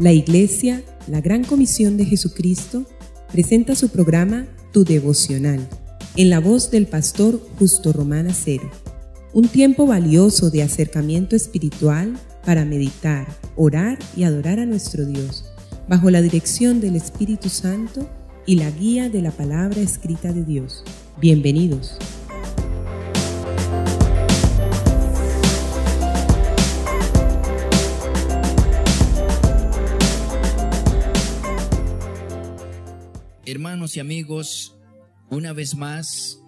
La Iglesia, la Gran Comisión de Jesucristo, presenta su programa Tu Devocional, en la voz del pastor Justo Román Acero. Un tiempo valioso de acercamiento espiritual para meditar, orar y adorar a nuestro Dios, bajo la dirección del Espíritu Santo y la guía de la palabra escrita de Dios. Bienvenidos. Hermanos y amigos, una vez más,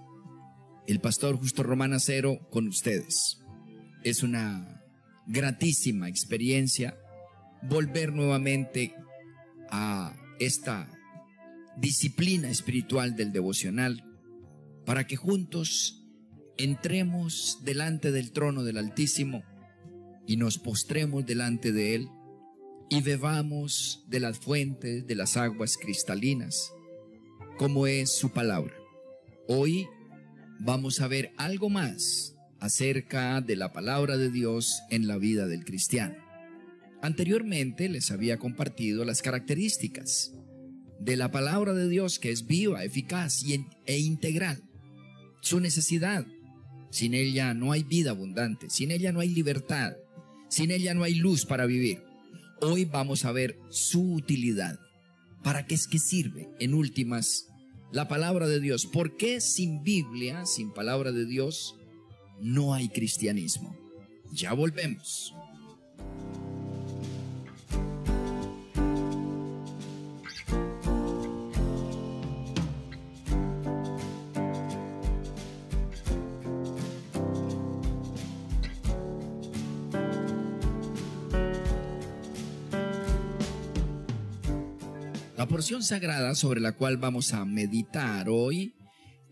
el pastor Justo Román Acero con ustedes. Es una gratísima experiencia volver nuevamente a esta disciplina espiritual del devocional para que juntos entremos delante del trono del Altísimo y nos postremos delante de Él y bebamos de las fuentes de las aguas cristalinas, como es su palabra. Hoy vamos a ver algo más acerca de la palabra de Dios en la vida del cristiano. Anteriormente les había compartido las características de la palabra de Dios, que es viva, eficaz e integral. Su necesidad: sin ella no hay vida abundante, sin ella no hay libertad, sin ella no hay luz para vivir. Hoy vamos a ver su utilidad. ¿Para qué es que sirve, en últimas, la palabra de Dios? ¿Por qué sin Biblia, sin palabra de Dios, no hay cristianismo? Ya volvemos. La porción sagrada sobre la cual vamos a meditar hoy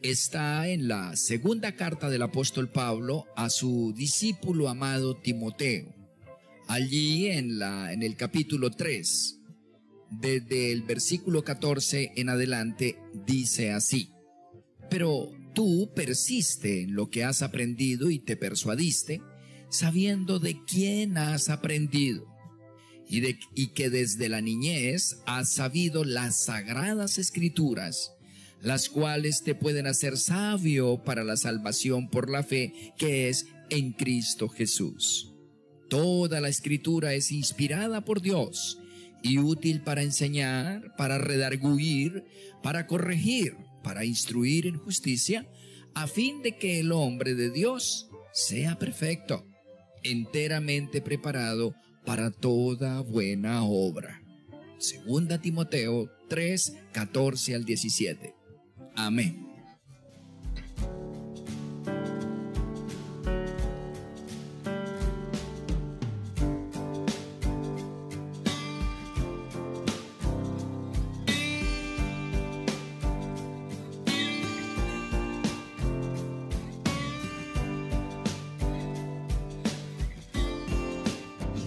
está en la segunda carta del apóstol Pablo a su discípulo amado Timoteo. Allí en el capítulo 3, desde el versículo 14 en adelante, dice así: Pero tú persiste en lo que has aprendido y te persuadiste, sabiendo de quién has aprendido, y que desde la niñez has sabido las sagradas escrituras, las cuales te pueden hacer sabio para la salvación por la fe que es en Cristo Jesús. Toda la escritura es inspirada por Dios y útil para enseñar, para redarguir, para corregir, para instruir en justicia, a fin de que el hombre de Dios sea perfecto, enteramente preparado para toda buena obra. Segunda Timoteo 3, 14 al 17. Amén.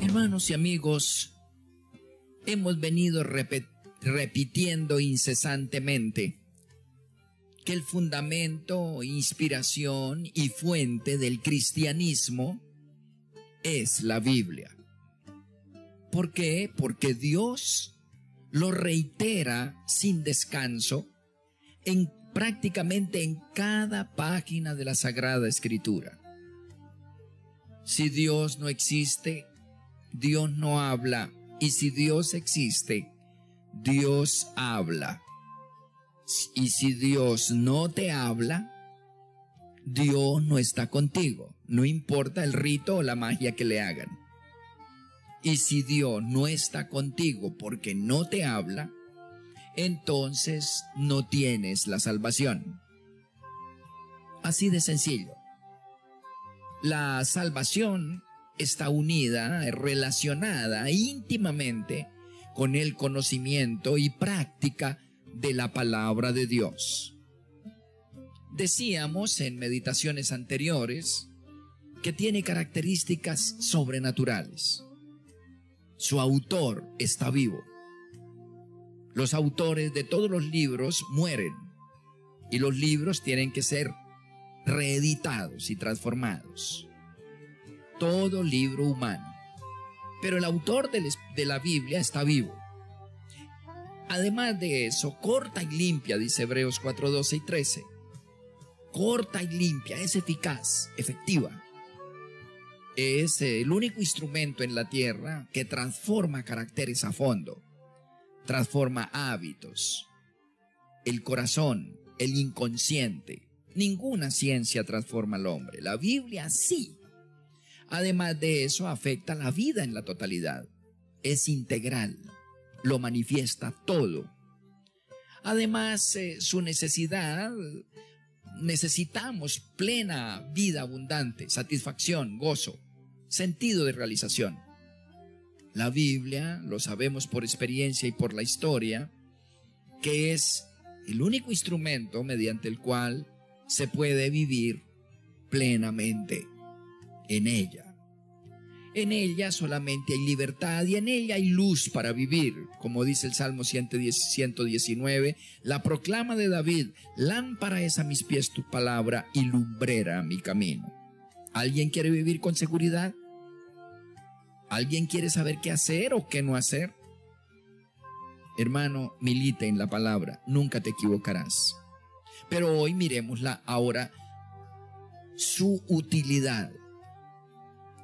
Hermanos y amigos, hemos venido repitiendo incesantemente que el fundamento, inspiración y fuente del cristianismo es la Biblia. ¿Por qué? Porque Dios lo reitera sin descanso prácticamente en cada página de la Sagrada Escritura. Si Dios no existe, Dios no habla, y si Dios existe, Dios habla. Y si Dios no te habla, Dios no está contigo, no importa el rito o la magia que le hagan. Y si Dios no está contigo porque no te habla, entonces no tienes la salvación. Así de sencillo. La salvación está unida, relacionada íntimamente con el conocimiento y práctica de la palabra de Dios. Decíamos en meditaciones anteriores que tiene características sobrenaturales. Su autor está vivo. Los autores de todos los libros mueren y los libros tienen que ser reeditados y transformados. Todo libro humano pero el autor de la Biblia está vivo. Además de eso, corta y limpia, dice Hebreos 4, 12 y 13. Corta y limpia, es eficaz, efectiva. Es el único instrumento en la tierra que transforma caracteres a fondo, transforma hábitos, el corazón, el inconsciente. Ninguna ciencia transforma al hombre, la Biblia sí. Además de eso, afecta la vida en la totalidad, es integral, lo manifiesta todo. Además, su necesitamos plena vida abundante, satisfacción, gozo, sentido de realización. La Biblia, lo sabemos por experiencia y por la historia, que es el único instrumento mediante el cual se puede vivir plenamente en ella. En ella solamente hay libertad y en ella hay luz para vivir. Como dice el Salmo 119, la proclama de David: lámpara es a mis pies tu palabra y lumbrera a mi camino. ¿Alguien quiere vivir con seguridad? ¿Alguien quiere saber qué hacer o qué no hacer? Hermano, milita en la palabra, nunca te equivocarás. Pero hoy miremosla ahora, su utilidad.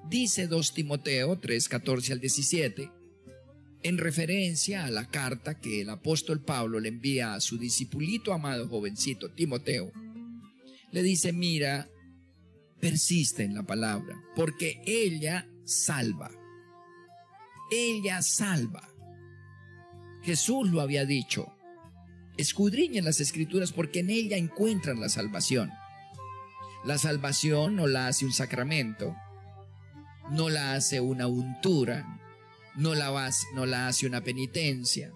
Dice 2 Timoteo 3, 14 al 17, en referencia a la carta que el apóstol Pablo le envía a su discipulito amado jovencito Timoteo. Le dice: mira, persiste en la palabra, porque ella salva. Ella salva. Jesús lo había dicho. Escudriñen las escrituras porque en ella encuentran la salvación. La salvación no la hace un sacramento, no la hace una untura, no la hace una penitencia,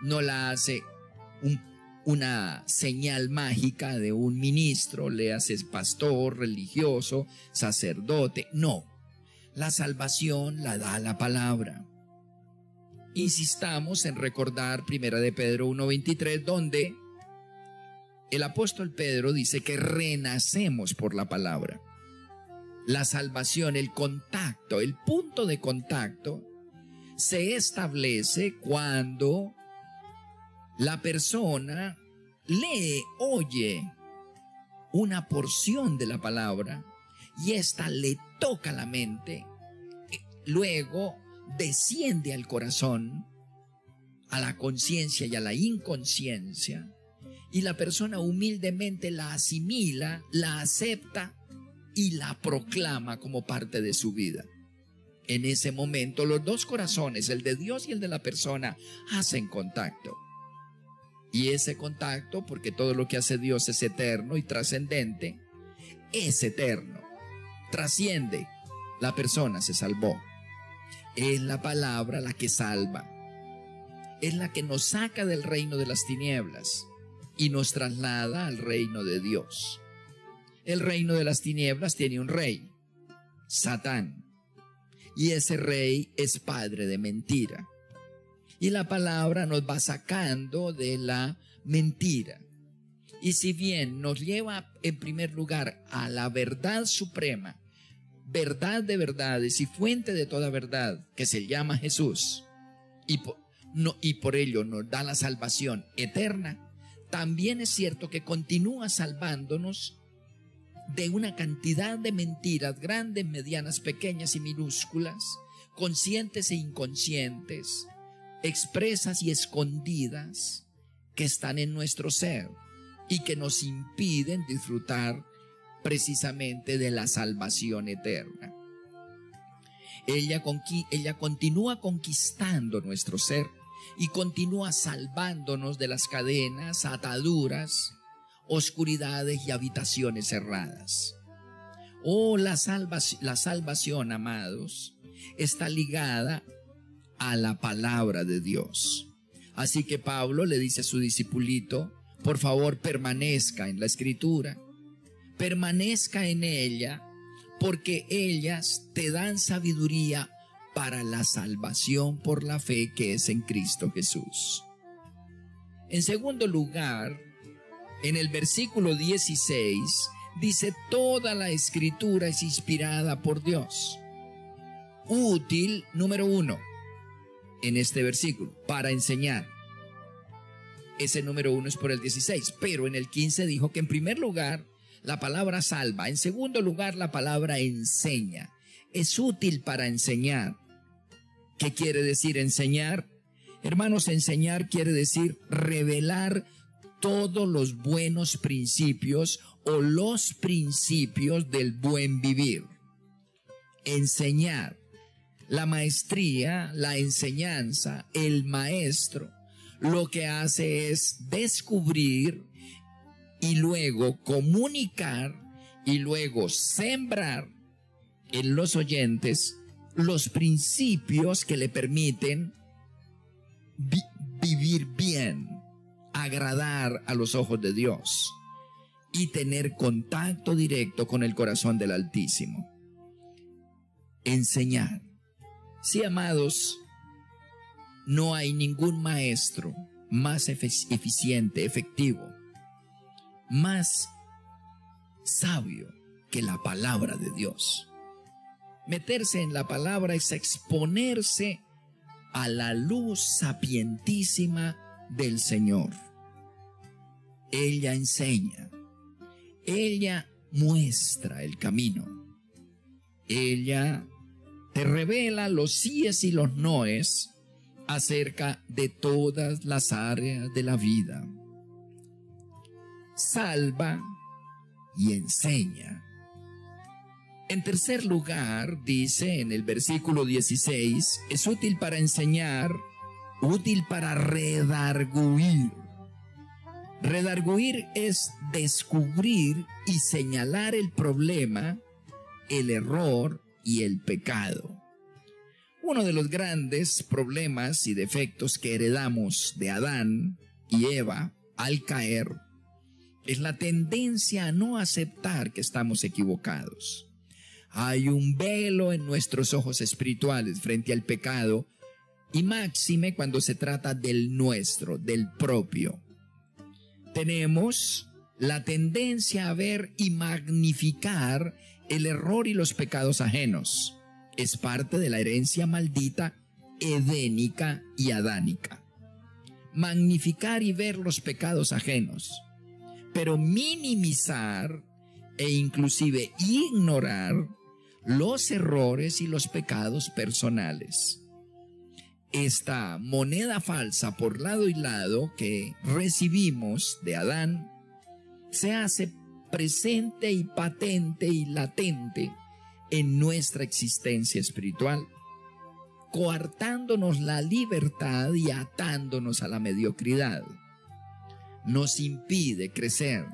no la hace una señal mágica de un ministro, le haces pastor, religioso, sacerdote. No, la salvación la da la palabra. Insistamos en recordar 1 de Pedro 1:23, donde el apóstol Pedro dice que renacemos por la palabra. La salvación, el contacto, el punto de contacto se establece cuando la persona lee, oye una porción de la palabra y ésta le toca la mente, luego desciende al corazón, a la conciencia y a la inconsciencia, y la persona humildemente la asimila, la acepta y la proclama como parte de su vida. En ese momento los dos corazones, el de Dios y el de la persona, hacen contacto. Y ese contacto, porque todo lo que hace Dios es eterno y trascendente, es eterno, trasciende. La persona se salvó. Es la palabra la que salva. Es la que nos saca del reino de las tinieblas y nos traslada al reino de Dios. El reino de las tinieblas tiene un rey, Satán, y ese rey es padre de mentira. Y la palabra nos va sacando de la mentira. Y si bien nos lleva en primer lugar a la verdad suprema, verdad de verdades y fuente de toda verdad, que se llama Jesús, y por ello nos da la salvación eterna, también es cierto que continúa salvándonos de una cantidad de mentiras grandes, medianas, pequeñas y minúsculas, conscientes e inconscientes, expresas y escondidas, que están en nuestro ser y que nos impiden disfrutar precisamente de la salvación eterna. Ella continúa conquistando nuestro ser y continúa salvándonos de las cadenas, ataduras, oscuridades y habitaciones cerradas. Oh, la salvación, amados, está ligada a la palabra de Dios. Así que Pablo le dice a su discipulito: por favor, permanezca en la escritura, permanezca en ella, porque ellas te dan sabiduría para la salvación por la fe que es en Cristo Jesús. En segundo lugar, en el versículo 16 dice: toda la escritura es inspirada por Dios. útil, número 1, en este versículo, para enseñar. Ese número 1 es por el 16, pero en el 15 dijo que en primer lugar la palabra salva, en segundo lugar la palabra enseña. Es útil para enseñar. ¿Qué quiere decir enseñar? Hermanos, enseñar quiere decir revelar todos los buenos principios o los principios del buen vivir. Enseñar. La maestría, la enseñanza, el maestro, lo que hace es descubrir y luego comunicar y luego sembrar en los oyentes los principios que le permiten vivir bien, agradar a los ojos de Dios y tener contacto directo con el corazón del Altísimo. Enseñar. Sí, amados, no hay ningún maestro más eficiente, efectivo, más sabio que la palabra de Dios. Meterse en la palabra es exponerse a la luz sapientísima del Señor. Ella enseña, ella muestra el camino, ella te revela los síes y los noes acerca de todas las áreas de la vida. Salva y enseña. En tercer lugar, dice en el versículo 16, es útil para enseñar, útil para redarguir. Redarguir es descubrir y señalar el problema, el error y el pecado. Uno de los grandes problemas y defectos que heredamos de Adán y Eva al caer es la tendencia a no aceptar que estamos equivocados. Hay un velo en nuestros ojos espirituales frente al pecado y máxime cuando se trata del nuestro, del propio. Tenemos la tendencia a ver y magnificar el error y los pecados ajenos. Es parte de la herencia maldita edénica y adánica. Magnificar y ver los pecados ajenos, pero minimizar e inclusive ignorar los errores y los pecados personales. Esta moneda falsa por lado y lado que recibimos de Adán se hace presente y patente y latente en nuestra existencia espiritual, coartándonos la libertad y atándonos a la mediocridad. Nos impide crecer,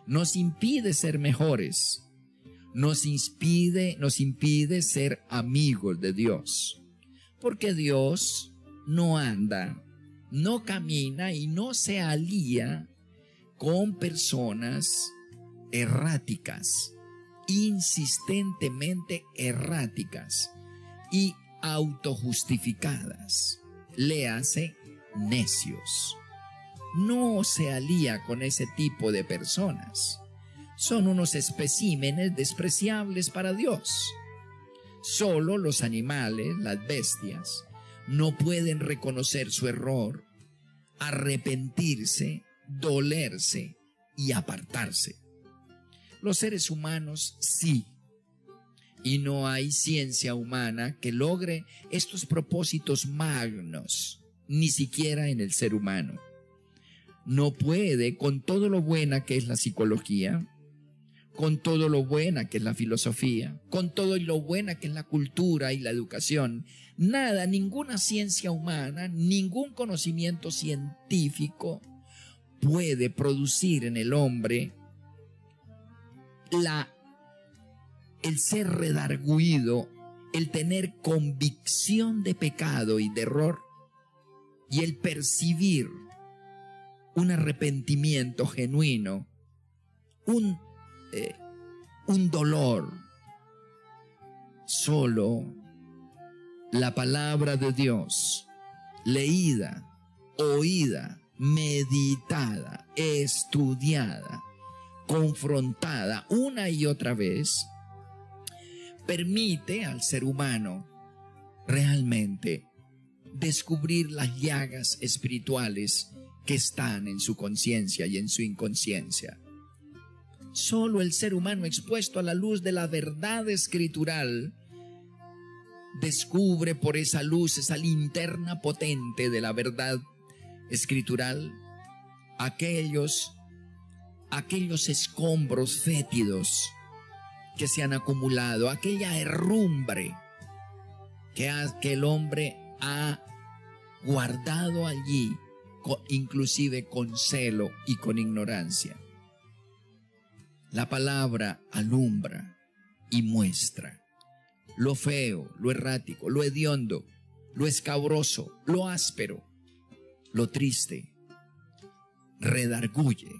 nos impide ser mejores, nos impide ser amigos de Dios, porque Dios no anda, no camina y no se alía con personas erráticas, insistentemente erráticas y autojustificadas. Léase, necios. No se alía con ese tipo de personas. Son unos especímenes despreciables para Dios. Solo los animales, las bestias, no pueden reconocer su error, arrepentirse, dolerse y apartarse. Los seres humanos sí, y no hay ciencia humana que logre estos propósitos magnos, ni siquiera en el ser humano. No puede, con todo lo buena que es la psicología, con todo lo buena que es la filosofía, con todo lo buena que es la cultura y la educación, nada, ninguna ciencia humana, ningún conocimiento científico puede producir en el hombre el ser redarguido, el tener convicción de pecado y de error, y el percibir un arrepentimiento genuino, un dolor. Solo la palabra de Dios, leída, oída, meditada, estudiada, confrontada una y otra vez, permite al ser humano realmente descubrir las llagas espirituales que están en su conciencia y en su inconsciencia. Solo el ser humano expuesto a la luz de la verdad escritural descubre por esa luz, esa linterna potente de la verdad escritural, aquellos escombros fétidos que se han acumulado, aquella herrumbre que el hombre ha guardado allí, inclusive con celo y con ignorancia. La palabra alumbra y muestra lo feo, lo errático, lo hediondo, lo escabroso, lo áspero, lo triste. Redarguye.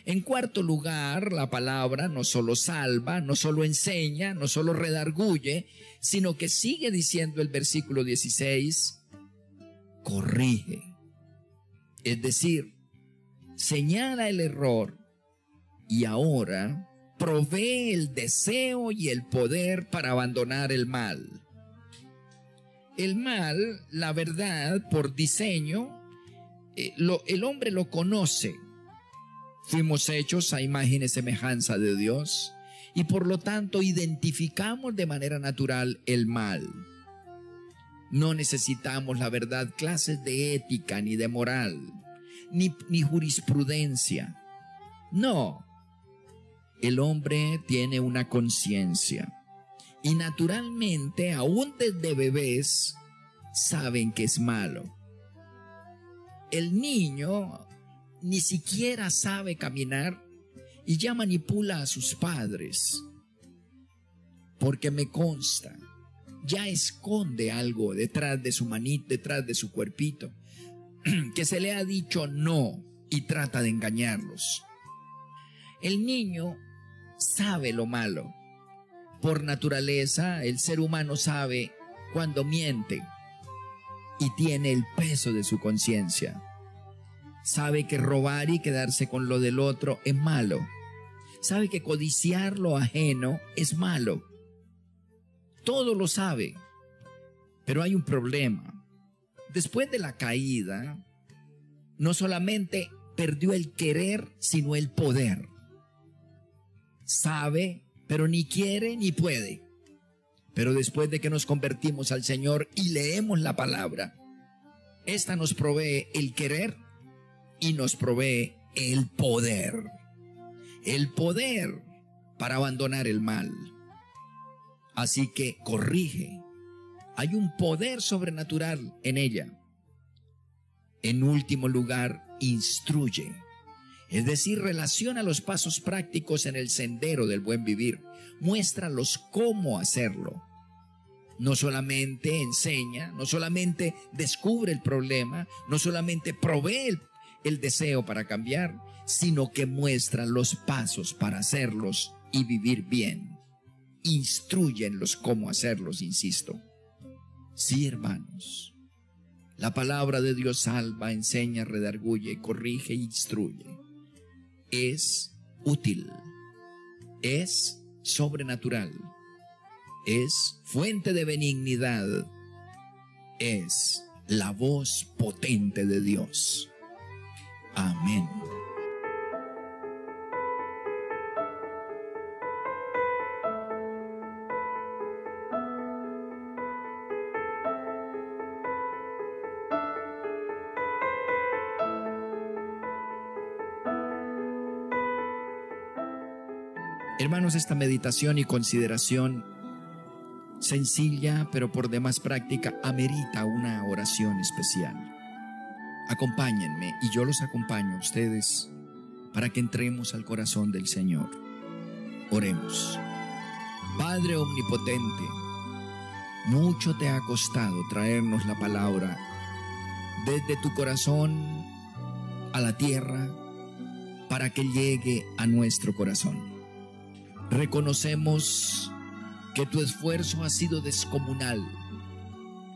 En cuarto lugar, la palabra no solo salva, no solo enseña, no solo redarguye, sino que sigue diciendo el versículo 16, corrige. Es decir, señala el error y ahora provee el deseo y el poder para abandonar el mal. El mal, la verdad, por diseño, el hombre lo conoce. Fuimos hechos a imagen y semejanza de Dios y por lo tanto identificamos de manera natural el mal. No necesitamos, la verdad, clases de ética ni de moral, ni jurisprudencia. No. El hombre tiene una conciencia y naturalmente, aún desde bebés, saben que es malo. El niño ni siquiera sabe caminar y ya manipula a sus padres, porque me consta, ya esconde algo detrás de su manita, detrás de su cuerpito, que se le ha dicho no y trata de engañarlos. El niño sabe lo malo. Por naturaleza, el ser humano sabe cuando miente y tiene el peso de su conciencia. Sabe que robar y quedarse con lo del otro es malo. Sabe que codiciar lo ajeno es malo. Todo lo sabe. Pero hay un problema. Después de la caída, no solamente perdió el querer, sino el poder. Sabe, pero ni quiere ni puede. Pero después de que nos convertimos al Señor y leemos la palabra, esta nos provee el querer y nos provee el poder. El poder para abandonar el mal. Así que corrige. Hay un poder sobrenatural en ella. En último lugar, instruye. Es decir, relaciona los pasos prácticos en el sendero del buen vivir. Muéstralos cómo hacerlo. No solamente enseña, no solamente descubre el problema, no solamente provee el deseo para cambiar, sino que muestra los pasos para hacerlos y vivir bien. Instruyenlos cómo hacerlos, insisto. Sí, hermanos, la palabra de Dios salva, enseña, redarguye, corrige e instruye. Es útil, es sobrenatural, es fuente de benignidad, es la voz potente de Dios. Amén. Hermanos, esta meditación y consideración sencilla, pero por demás práctica, amerita una oración especial. Acompáñenme y yo los acompaño a ustedes para que entremos al corazón del Señor. Oremos. Padre omnipotente, mucho te ha costado traernos la palabra desde tu corazón a la tierra para que llegue a nuestro corazón. Reconocemos que tu esfuerzo ha sido descomunal,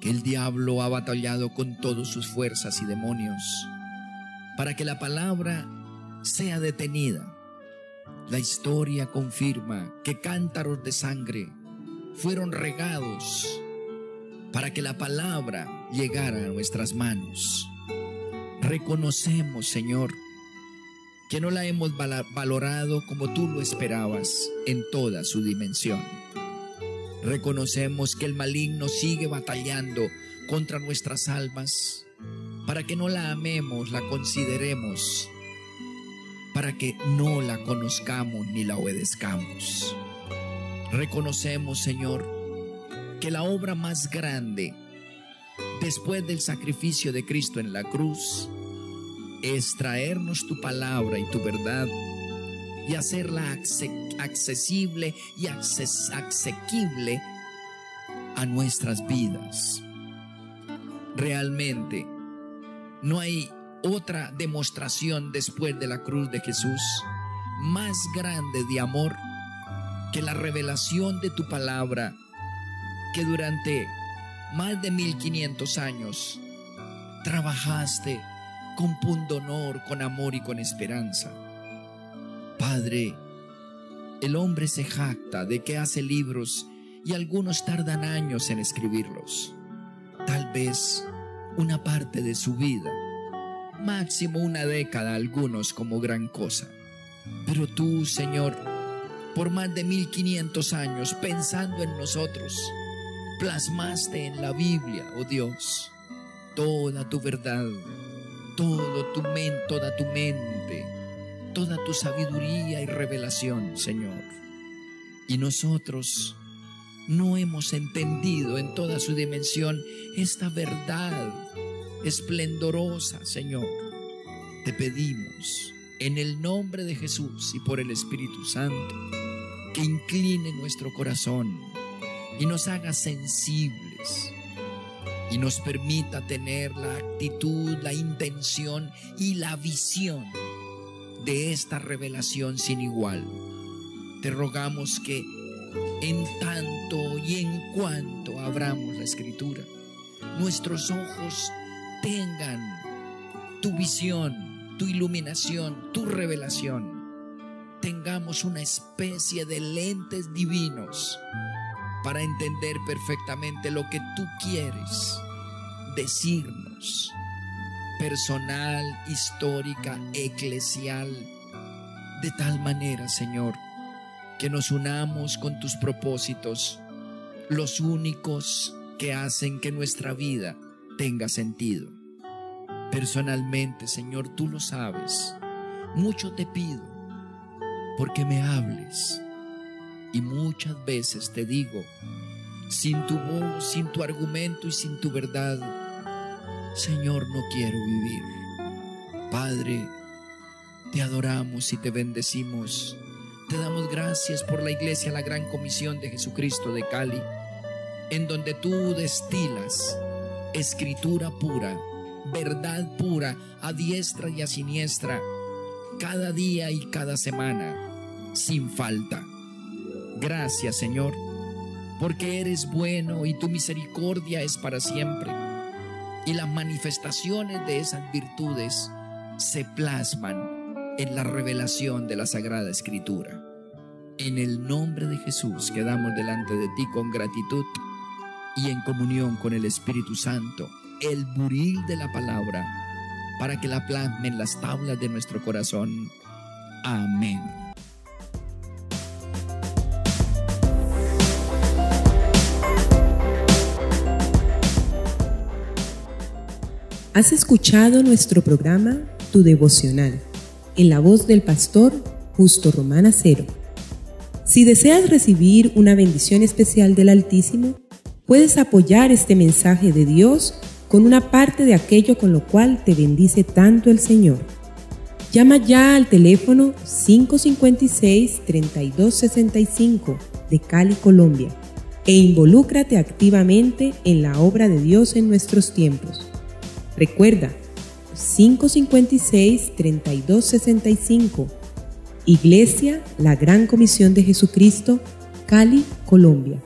que el diablo ha batallado con todas sus fuerzas y demonios para que la palabra sea detenida. La historia confirma que cántaros de sangre fueron regados para que la palabra llegara a nuestras manos. Reconocemos, Señor, que no la hemos valorado como tú lo esperabas en toda su dimensión. Reconocemos que el maligno sigue batallando contra nuestras almas para que no la amemos, la consideremos, para que no la conozcamos ni la obedezcamos. Reconocemos, Señor, que la obra más grande después del sacrificio de Cristo en la cruz es traernos tu palabra y tu verdad y hacerla accesible y asequible a nuestras vidas. Realmente no hay otra demostración después de la cruz de Jesús más grande de amor que la revelación de tu palabra, que durante más de 1500 años trabajaste con pundonor, con amor y con esperanza. Padre, el hombre se jacta de que hace libros y algunos tardan años en escribirlos. Tal vez una parte de su vida, máximo una década, algunos como gran cosa. Pero tú, Señor, por más de 1500 años, pensando en nosotros, plasmaste en la Biblia, oh Dios, toda tu verdad, toda tu mente, toda tu sabiduría y revelación, Señor. Y nosotros no hemos entendido en toda su dimensión esta verdad esplendorosa, Señor. Te pedimos, en el nombre de Jesús y por el Espíritu Santo, que incline nuestro corazón y nos haga sensibles y nos permita tener la actitud, la intención y la visión de esta revelación sin igual. Te rogamos que en tanto y en cuanto abramos la Escritura, nuestros ojos tengan tu visión, tu iluminación, tu revelación. Tengamos una especie de lentes divinos para entender perfectamente lo que tú quieres decirnos, personal, histórica, eclesial, de tal manera, Señor, que nos unamos con tus propósitos, los únicos que hacen que nuestra vida tenga sentido. Personalmente, Señor, tú lo sabes, mucho te pido porque me hables, y muchas veces te digo, sin tu voz, sin tu argumento y sin tu verdad, Señor, no quiero vivir. Padre, te adoramos y te bendecimos. Te damos gracias por la iglesia, la Gran Comisión de Jesucristo de Cali, en donde tú destilas escritura pura, verdad pura, a diestra y a siniestra, cada día y cada semana, sin falta. Gracias, Señor, porque eres bueno y tu misericordia es para siempre, y las manifestaciones de esas virtudes se plasman en la revelación de la Sagrada Escritura. En el nombre de Jesús quedamos delante de ti con gratitud y en comunión con el Espíritu Santo, el buril de la palabra, para que la plasme en las tablas de nuestro corazón. Amén. Has escuchado nuestro programa Tu Devocional, en la voz del pastor Justo Román Acero. Si deseas recibir una bendición especial del Altísimo, puedes apoyar este mensaje de Dios con una parte de aquello con lo cual te bendice tanto el Señor. Llama ya al teléfono 556-3265 de Cali, Colombia, e involúcrate activamente en la obra de Dios en nuestros tiempos. Recuerda, 556-3265, Iglesia, la Gran Comisión de Jesucristo, Cali, Colombia.